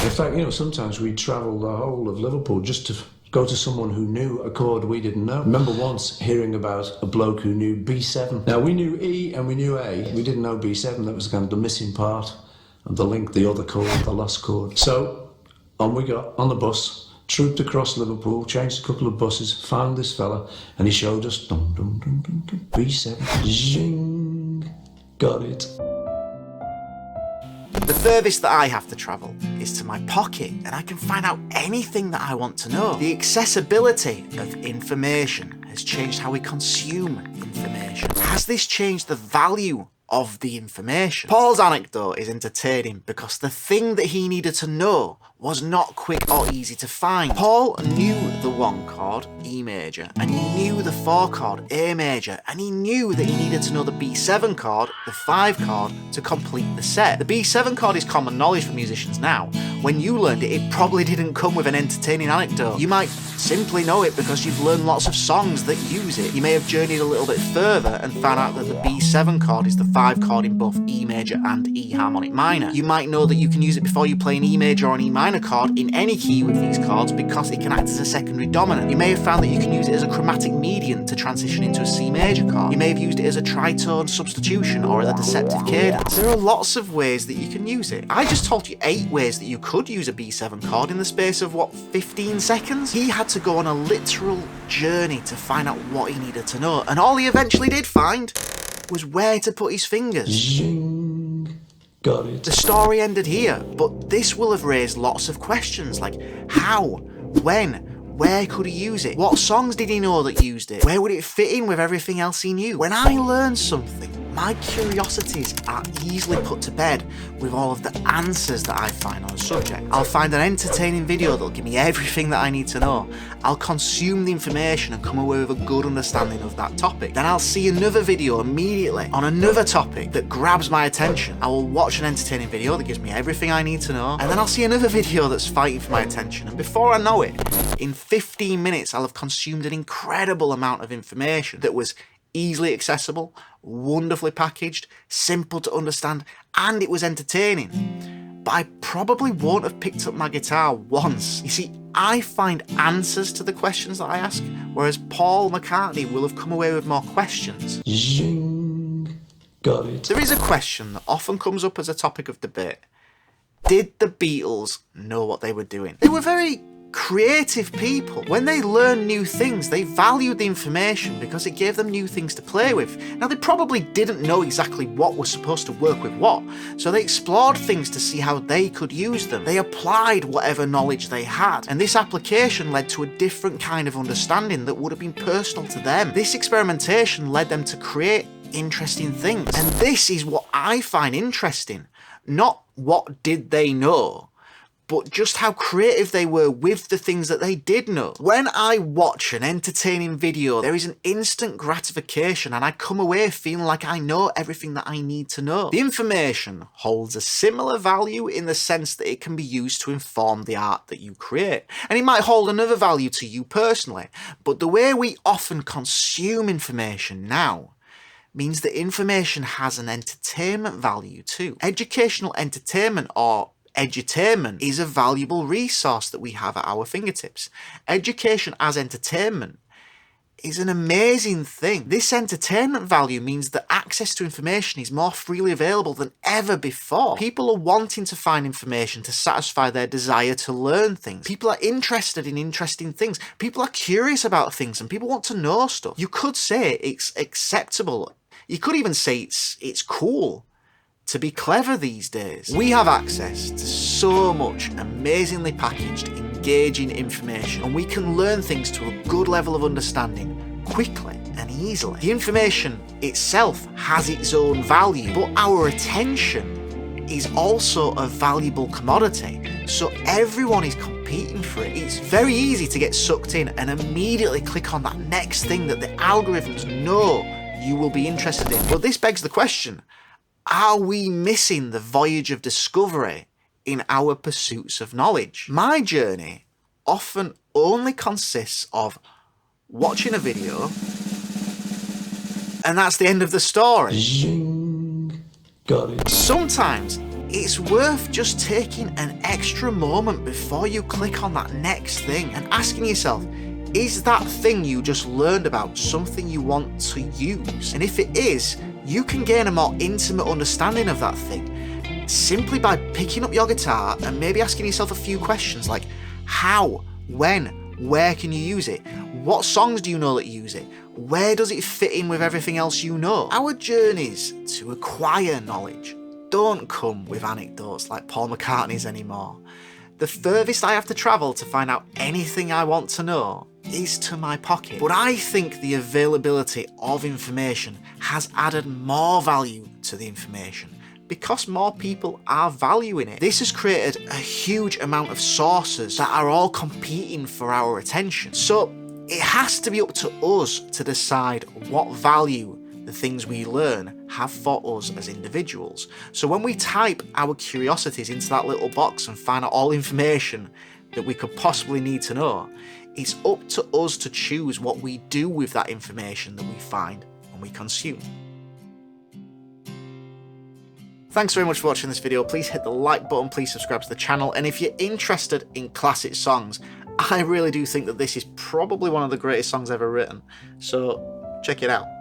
In fact, you know, sometimes we'd travel the whole of Liverpool just to go to someone who knew a chord we didn't know. I remember once hearing about a bloke who knew B7. Now, we knew E and we knew A. We didn't know B7. That was kind of the missing part of the link, the other chord, the lost chord. So, on we got on the bus, trooped across Liverpool, changed a couple of buses, found this fella, and he showed us dum, dum, dum, dum, dum, B7. Zing. Got it. The furthest that I have to travel is to my pocket, and I can find out anything that I want to know. The accessibility of information has changed how we consume information. Has this changed the value of the information? Paul's anecdote is entertaining because the thing that he needed to know was not quick or easy to find. Paul knew the 1 chord, E major, and he knew the 4 chord, A major, and he knew that he needed to know the B7 chord, the 5 chord, to complete the set. The B7 chord is common knowledge for musicians now. When you learned it, it probably didn't come with an entertaining anecdote. You might simply know it because you've learned lots of songs that use it. You may have journeyed a little bit further and found out that the B7 chord is the 5 chord in both E major and E harmonic minor. You might know that you can use it before you play an E major or an E minor chord in any key with these chords because it can act as a secondary dominant. You may have found that you can use it as a chromatic median to transition into a C major chord. You may have used it as a tritone substitution or as a deceptive cadence. There are lots of ways that you can use it. I just told you 8 ways that you could use a B7 chord in the space of, what, 15 seconds? He had to go on a literal journey to find out what he needed to know, and all he eventually did find was where to put his fingers. Zing. Got it. The story ended here, but this will have raised lots of questions like how, when, where could he use it? What songs did he know that used it? Where would it fit in with everything else he knew? When I learn something, my curiosities are easily put to bed with all of the answers that I find on a subject. I'll find an entertaining video that'll give me everything that I need to know. I'll consume the information and come away with a good understanding of that topic. Then I'll see another video immediately on another topic that grabs my attention. I will watch an entertaining video that gives me everything I need to know, and then I'll see another video that's fighting for my attention, and before I know it, in 15 minutes I'll have consumed an incredible amount of information that was easily accessible, wonderfully packaged, simple to understand, and it was entertaining. But I probably won't have picked up my guitar once. You see, I find answers to the questions that I ask, whereas Paul McCartney will have come away with more questions. Zing. Got it. There is a question that often comes up as a topic of debate. Did the Beatles know what they were doing? They were very creative people. When they learned new things, they valued the information because it gave them new things to play with. Now, they probably didn't know exactly what was supposed to work with what, so they explored things to see how they could use them. They applied whatever knowledge they had, and this application led to a different kind of understanding that would have been personal to them. This experimentation led them to create interesting things, and this is what I find interesting. Not what did they know, but just how creative they were with the things that they did know. When I watch an entertaining video, there is an instant gratification and I come away feeling like I know everything that I need to know. The information holds a similar value in the sense that it can be used to inform the art that you create. And it might hold another value to you personally, but the way we often consume information now means that information has an entertainment value too. Educational entertainment, or edutainment, is a valuable resource that we have at our fingertips. Education as entertainment is an amazing thing. This entertainment value means that access to information is more freely available than ever before. People are wanting to find information to satisfy their desire to learn things. People are interested in interesting things. People are curious about things and people want to know stuff. You could say it's acceptable. You could even say it's cool to be clever these days. We have access to so much amazingly packaged, engaging information, and we can learn things to a good level of understanding quickly and easily. The information itself has its own value, but our attention is also a valuable commodity, so everyone is competing for it. It's very easy to get sucked in and immediately click on that next thing that the algorithms know you will be interested in. But this begs the question, are we missing the voyage of discovery in our pursuits of knowledge? My journey often only consists of watching a video, and that's the end of the story. Zing. Got it. Sometimes it's worth just taking an extra moment before you click on that next thing and asking yourself, is that thing you just learned about something you want to use? And if it is, you can gain a more intimate understanding of that thing simply by picking up your guitar and maybe asking yourself a few questions like how, when, where can you use it? What songs do you know that use it? Where does it fit in with everything else you know? Our journeys to acquire knowledge don't come with anecdotes like Paul McCartney's anymore. The furthest I have to travel to find out anything I want to know is to my pocket. But I think the availability of information has added more value to the information because more people are valuing it. This has created a huge amount of sources that are all competing for our attention. So it has to be up to us to decide what value the things we learn have for us as individuals. So when we type our curiosities into that little box and find out all information that we could possibly need to know, it's up to us to choose what we do with that information that we find and we consume. Thanks very much for watching this video. Please hit the like button, please subscribe to the channel, and if you're interested in classic songs, I really do think that this is probably one of the greatest songs ever written, so check it out.